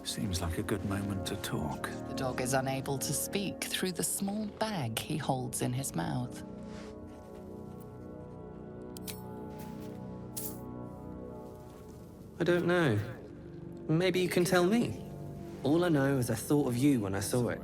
Seems like a good moment to talk. The dog is unable to speak through the small bag he holds in his mouth. I don't know. Maybe you can tell me. All I know is I thought of you when I saw it.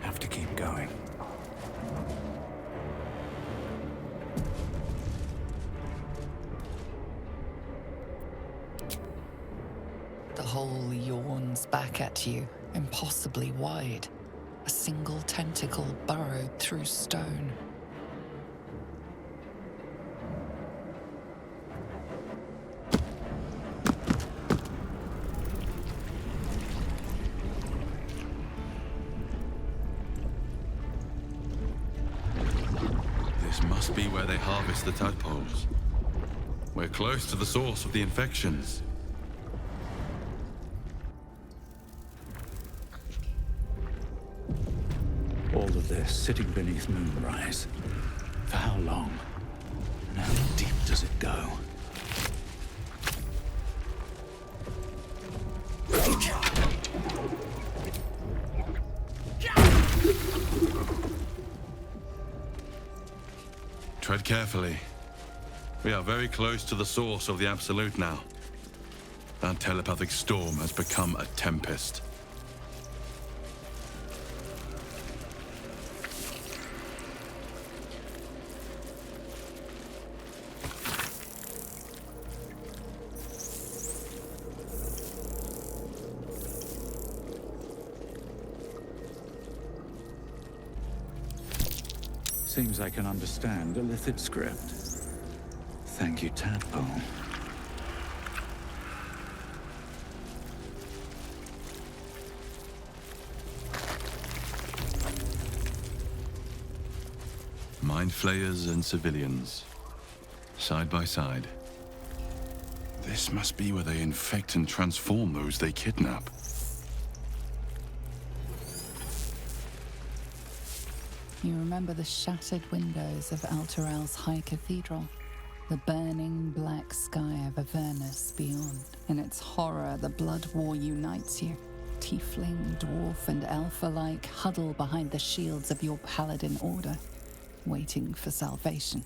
Have to keep going. The hole yawns back at you, impossibly wide. A single tentacle burrowed through stone. This must be where they harvest the tadpoles. We're close to the source of the infections. All of this sitting beneath moonrise. For how long? And how deep does it go? Tread carefully. We are very close to the source of the Absolute now. That telepathic storm has become a tempest. Seems I can understand a Lithid script. Thank you, Tadpole. Mind flayers and civilians, side by side. This must be where they infect and transform those they kidnap. You remember the shattered windows of Alterel's High Cathedral, the burning black sky of Avernus beyond. In its horror, the blood war unites you. Tiefling, dwarf, and elf alike huddle behind the shields of your paladin order, waiting for salvation.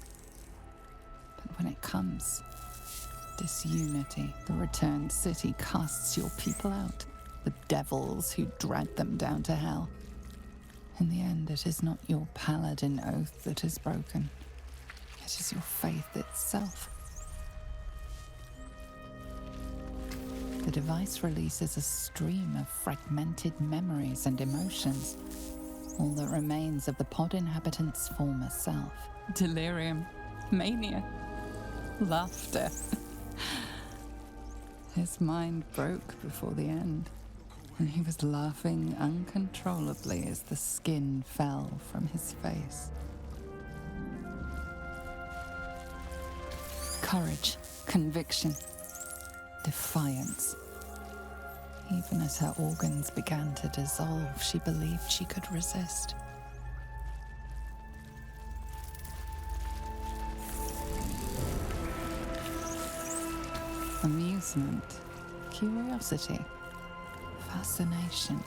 But when it comes, disunity, the returned city casts your people out, the devils who dragged them down to hell. In the end, it is not your paladin oath that is broken. It is your faith itself. The device releases a stream of fragmented memories and emotions, all that remains of the pod inhabitant's former self. Delirium, mania, laughter. His mind broke before the end, and he was laughing uncontrollably as the skin fell from his face. Courage, conviction, defiance. Even as her organs began to dissolve, she believed she could resist. Amusement, curiosity, fascination.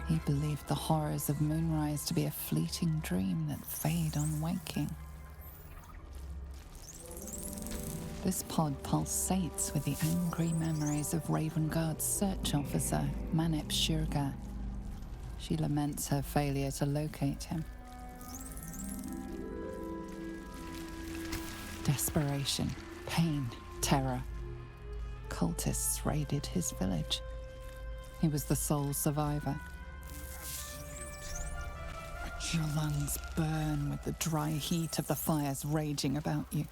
He believed the horrors of moonrise to be a fleeting dream that fade on waking. This pod pulsates with the angry memories of Ravenguard's search officer, Manip Shurga. She laments her failure to locate him. Desperation, pain, terror. Cultists raided his village. He was the sole survivor. Your lungs burn with the dry heat of the fires raging about you.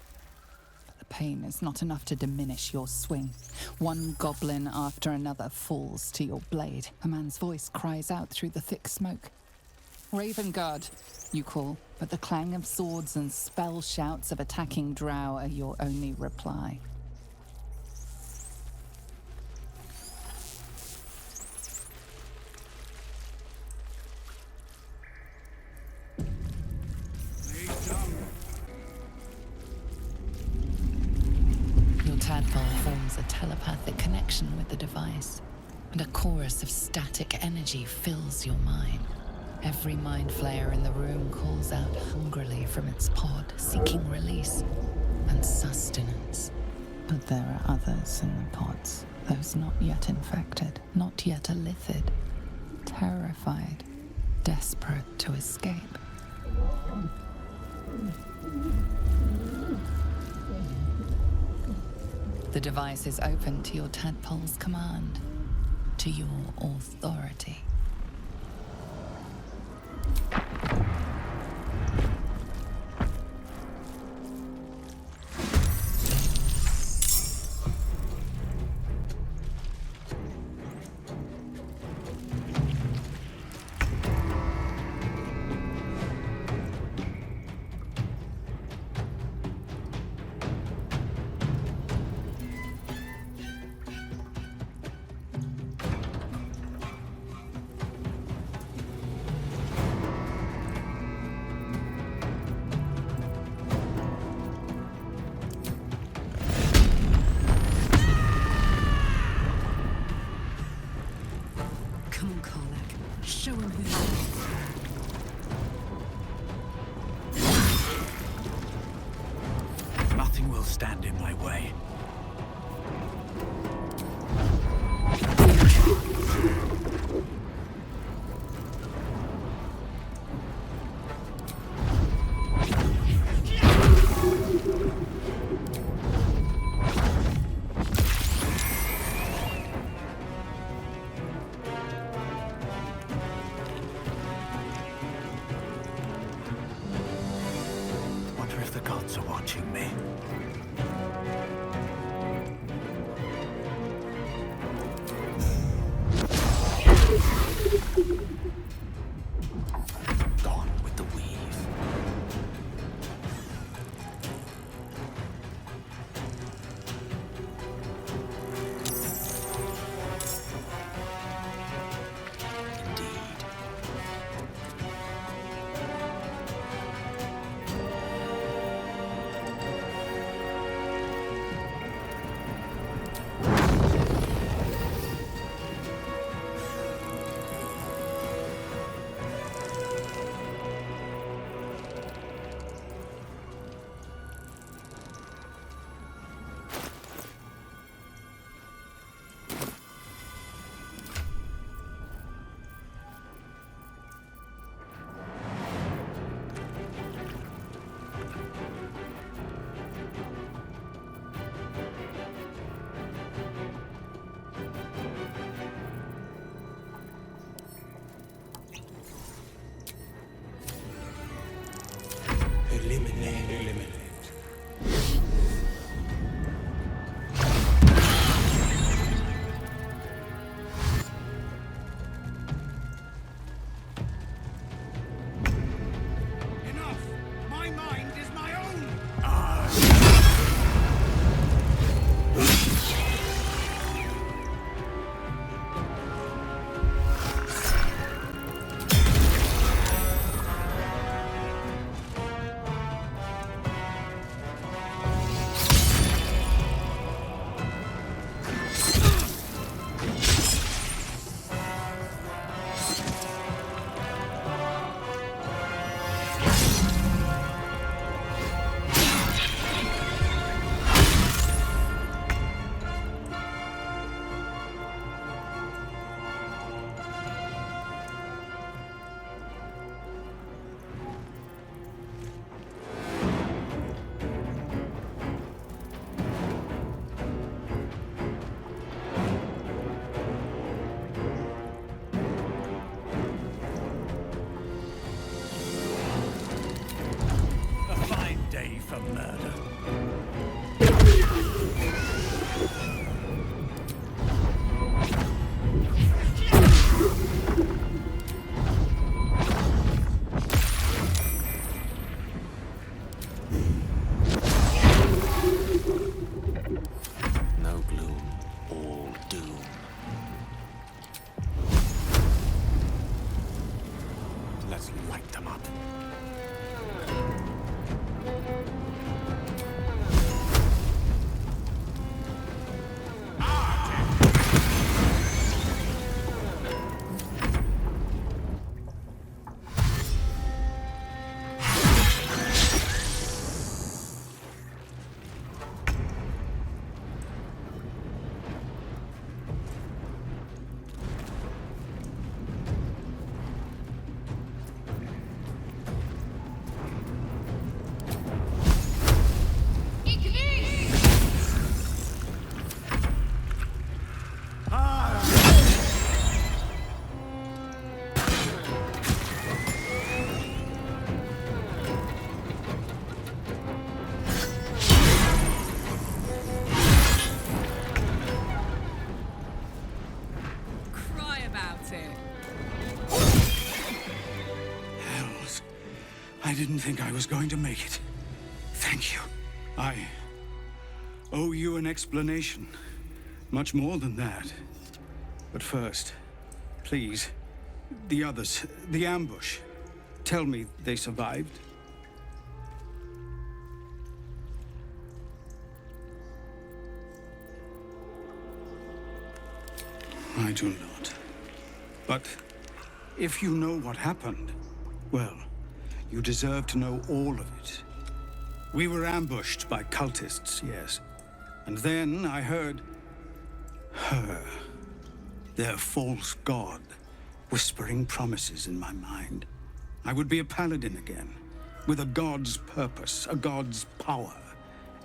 But the pain is not enough to diminish your swing. One goblin after another falls to your blade. A man's voice cries out through the thick smoke. Ravenguard, you call, but the clang of swords and spell shouts of attacking drow are your only reply. Your tadpole forms a telepathic connection with the device, and a chorus of static energy fills your mind. Every mind flayer in the room calls out hungrily from its pod, seeking release and sustenance. But there are others in the pods, those not yet infected, not yet elithid, terrified, desperate to escape. The device is open to your tadpole's command, to your authority. Show him who you are. Nothing will stand in my way. Wonder if the gods are watching me. Gone with the weave. Indeed. I didn't think I was going to make it. Thank you. I owe you an explanation. Much more than that. But first, please, the others, the ambush. Tell me they survived. I do not. But if you know what happened, well, you deserve to know all of it. We were ambushed by cultists, yes. And then I heard her, their false god, whispering promises in my mind. I would be a paladin again, with a god's purpose, a god's power.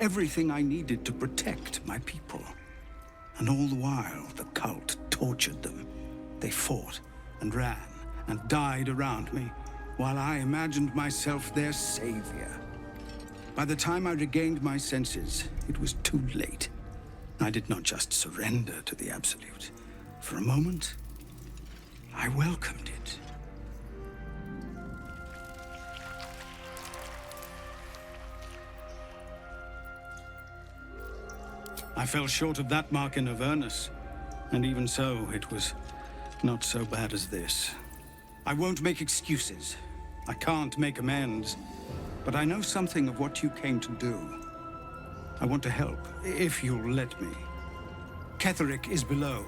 Everything I needed to protect my people. And all the while, the cult tortured them. They fought and ran and died around me, while I imagined myself their savior. By the time I regained my senses, it was too late. I did not just surrender to the Absolute. For a moment, I welcomed it. I fell short of that mark in Avernus, and even so, it was not so bad as this. I won't make excuses. I can't make amends, but I know something of what you came to do. I want to help, if you'll let me. Ketherick is below.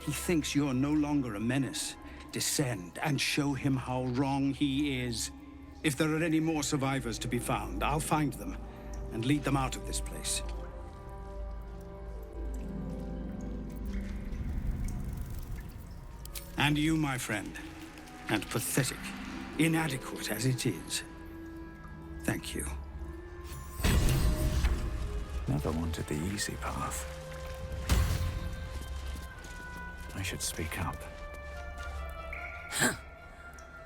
He thinks you're no longer a menace. Descend and show him how wrong he is. If there are any more survivors to be found, I'll find them and lead them out of this place. And you, my friend, and pathetic, inadequate as it is, thank you. Never wanted the easy path. I should speak up.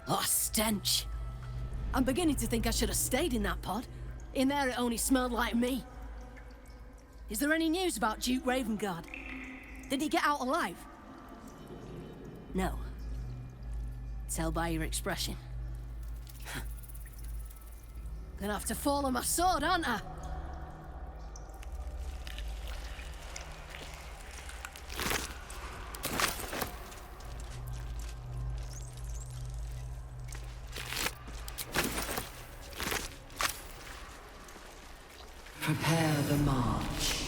Oh, stench. I'm beginning to think I should have stayed in that pod. In there it only smelled like me. Is there any news about Duke Ravengard? Did he get out alive? No. Tell by your expression. Gonna have to fall on my sword, aren't I? Prepare the march.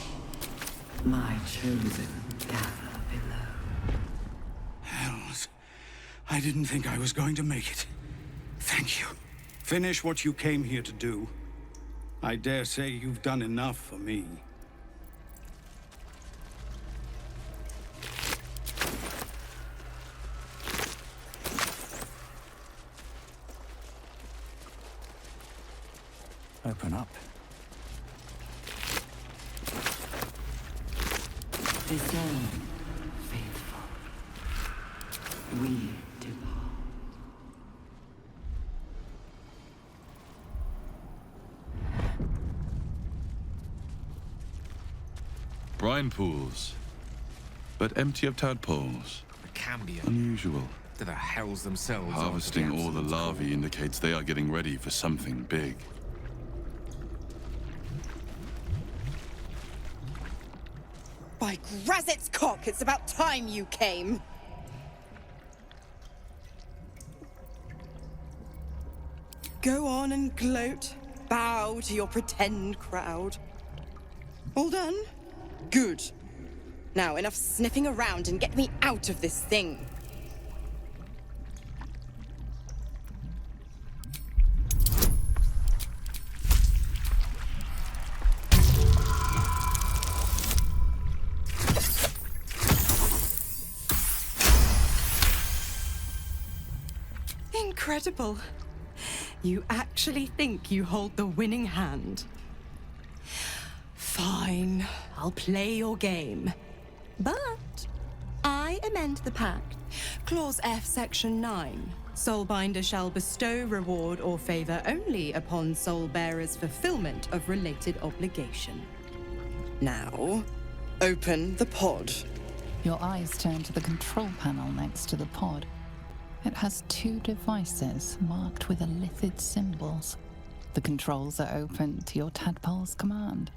My chosen gather below. Hells. I didn't think I was going to make it. Thank you. Finish what you came here to do. I dare say you've done enough for me. Open up. Discern, faithful. We depart. Brine pools, but empty of tadpoles. It can be Unusual. to the hells themselves. Harvesting all the larvae indicates they are getting ready for something big. By Grazit's cock, it's about time you came! Go on and gloat. Bow to your pretend crowd. All done? Good. Now, enough sniffing around and get me out of this thing. Incredible. You actually think you hold the winning hand. Fine, I'll play your game. But I amend the pact. Clause F, Section 9. Soulbinder shall bestow reward or favor only upon soul bearers' fulfillment of related obligation. Now, open the pod. Your eyes turn to the control panel next to the pod. It has two devices marked with illithid symbols. The controls are open to your tadpole's command,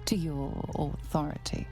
to your authority.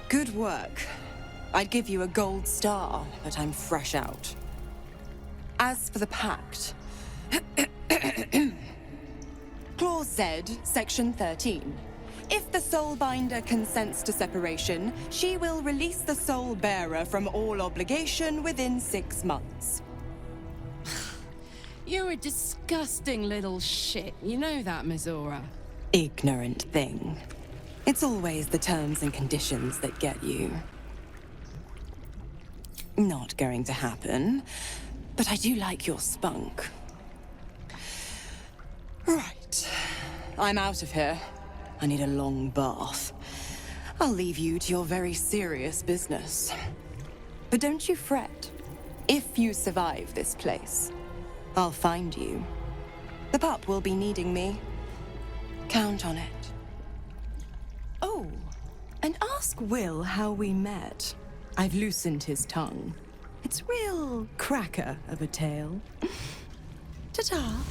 Good work. I'd give you a gold star, but I'm fresh out. As for the pact... Clause Z, Section 13. If the Soulbinder consents to separation, she will release the Soul Bearer from all obligation within 6 months. You're a disgusting little shit. You know that, Mizora. Ignorant thing. It's always the terms and conditions that get you. Not going to happen, but I do like your spunk. Right. I'm out of here. I need a long bath. I'll leave you to your very serious business. But don't you fret. If you survive this place, I'll find you. The pup will be needing me. Count on it. Oh, and ask Will how we met. I've loosened his tongue. It's real cracker of a tale. Ta-ta.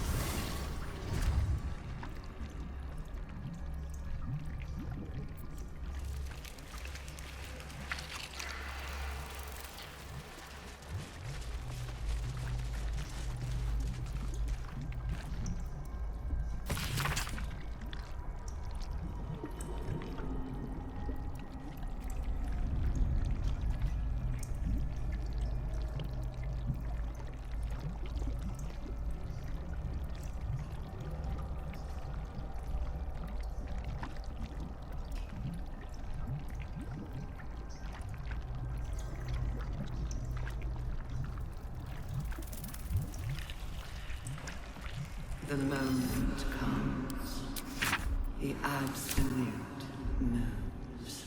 The moment comes. The absolute moves.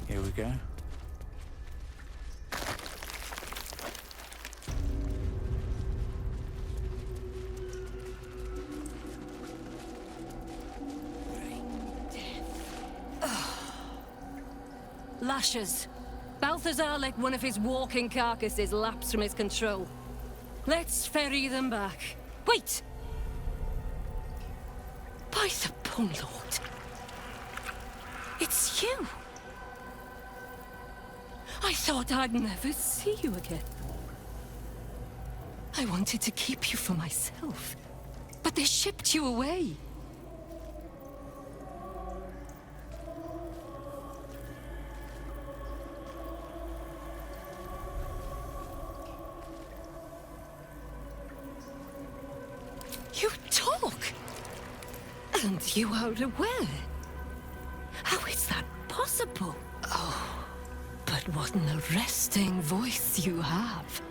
Here we go. Lashes. Balthazar let one of his walking carcasses lapse from his control. Let's ferry them back. Wait! By the Bone Lord. It's you. I thought I'd never see you again. I wanted to keep you for myself, but they shipped you away. You talk! And you are aware. How is that possible? Oh, but what an arresting voice you have.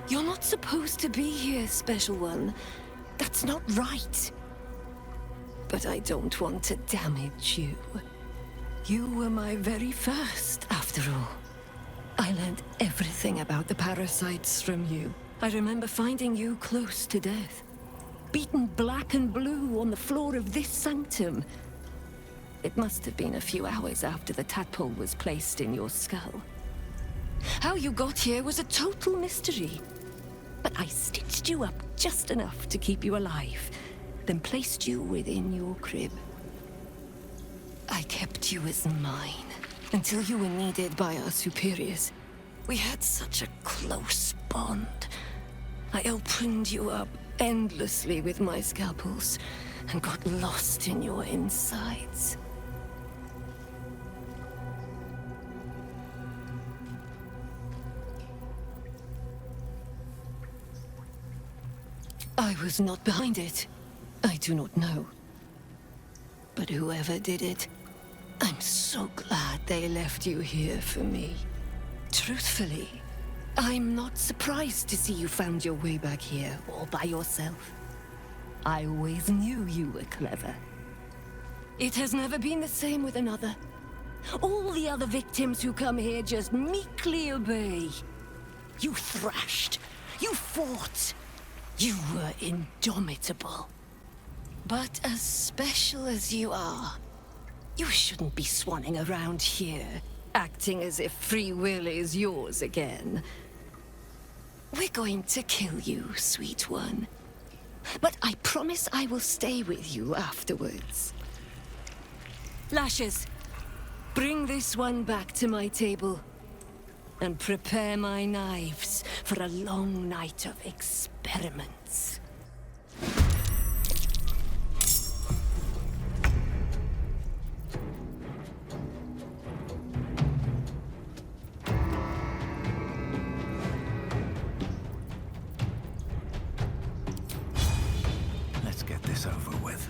You're not supposed to be here, Special One. That's not right. But I don't want to damage you. You were my very first, after all. I learned everything about the parasites from you. I remember finding you close to death. Beaten black and blue on the floor of this sanctum. It must have been a few hours after the tadpole was placed in your skull. How you got here was a total mystery. But I stitched you up just enough to keep you alive, then placed you within your crib. I kept you as mine, until you were needed by our superiors. We had such a close bond. I opened you up endlessly with my scalpels, and got lost in your insides. I was not behind it. I do not know. But whoever did it, I'm so glad they left you here for me. Truthfully, I'm not surprised to see you found your way back here all by yourself. I always knew you were clever. It has never been the same with another. All the other victims who come here just meekly obey. You thrashed. You fought. You were indomitable. But as special as you are, you shouldn't be swanning around here, acting as if free will is yours again. We're going to kill you, sweet one. But I promise I will stay with you afterwards. Lashes, bring this one back to my table. And prepare my knives for a long night of experiments. Let's get this over with.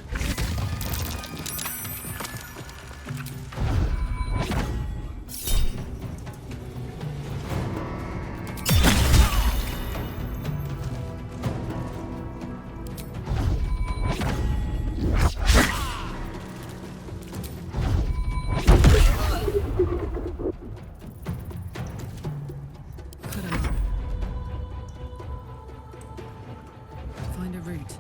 Find a route.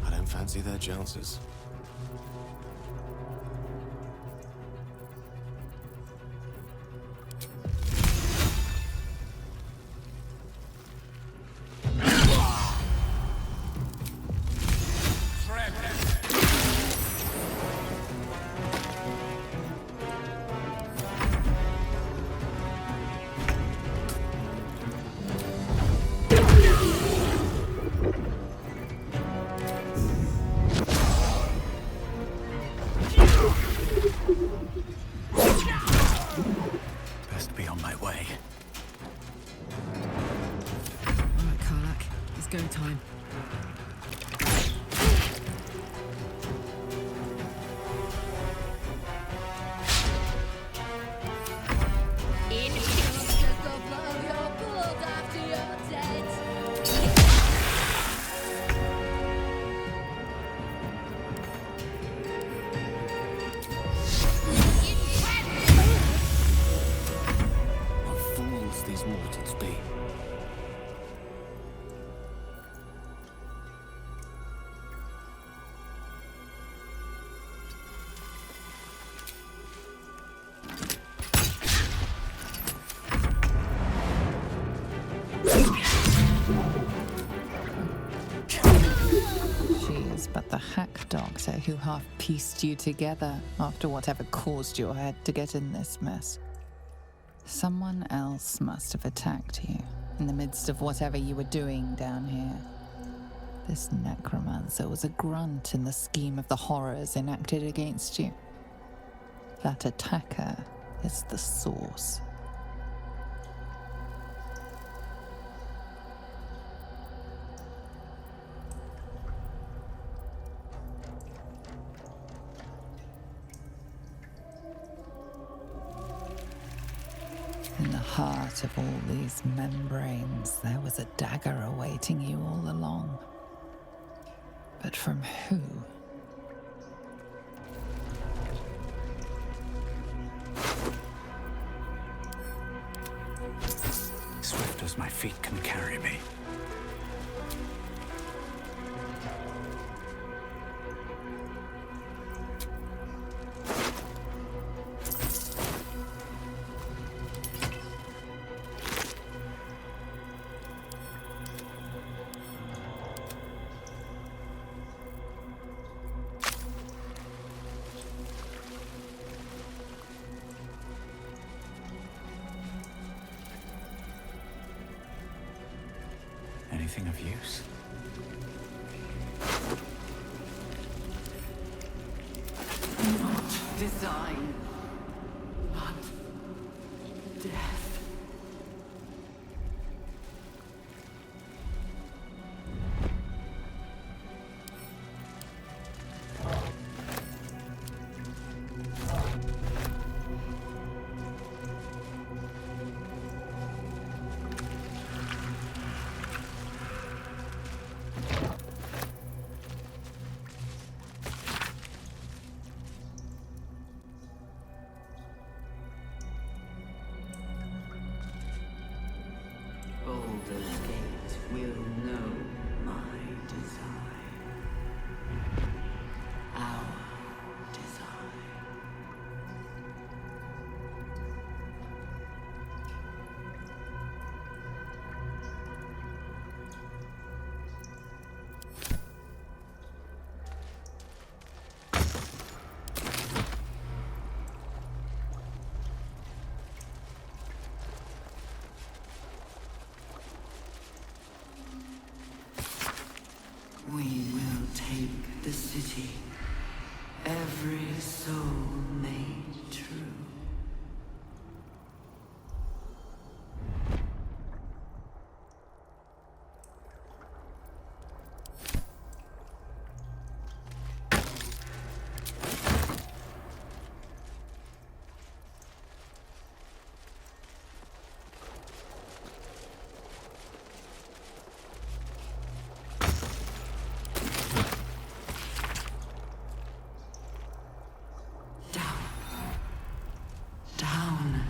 I don't fancy their chances. Best be on my way. All right, Karlak. It's go time. What fools these mortals be. She is but the hack doctor who half pieced you together after whatever caused your head to get in this mess. Someone else must have attacked you in the midst of whatever you were doing down here. This necromancer was a grunt in the scheme of the horrors enacted against you. That attacker is the source. In the heart of all these membranes, there was a dagger awaiting you all along. But from who? as my feet can carry me. Anything of use? Not design, but death. Baldurs Gate will know my design. Our design. We will take the city, every soul made true. Down.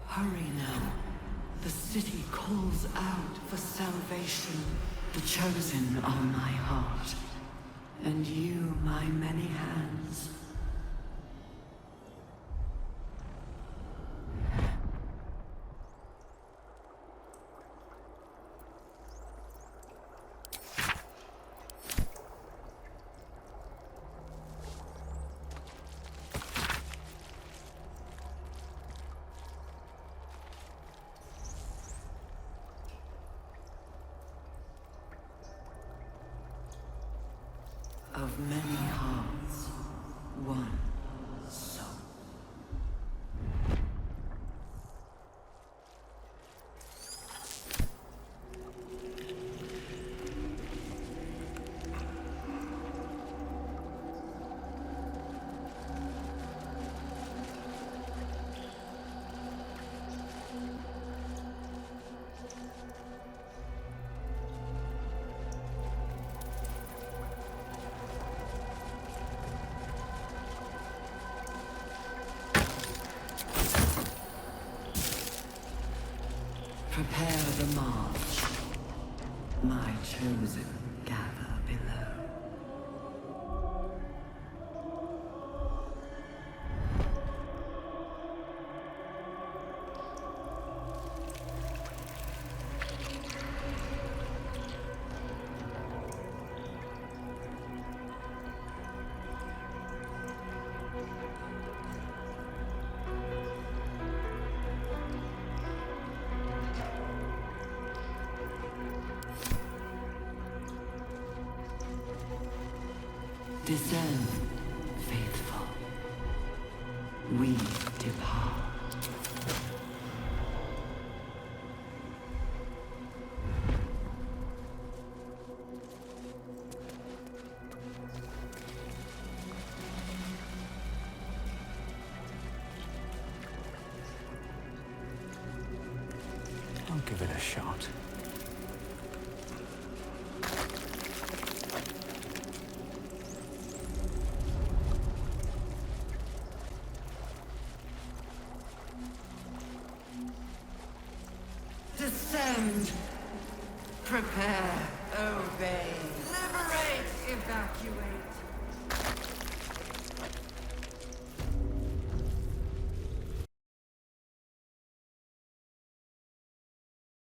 Hurry now. The city calls out for salvation. The chosen are my heart, and you my many hands. Of many hearts, one soul. Prepare the march. My chosen gather below. Descend, faithful. We depart. give it a shot.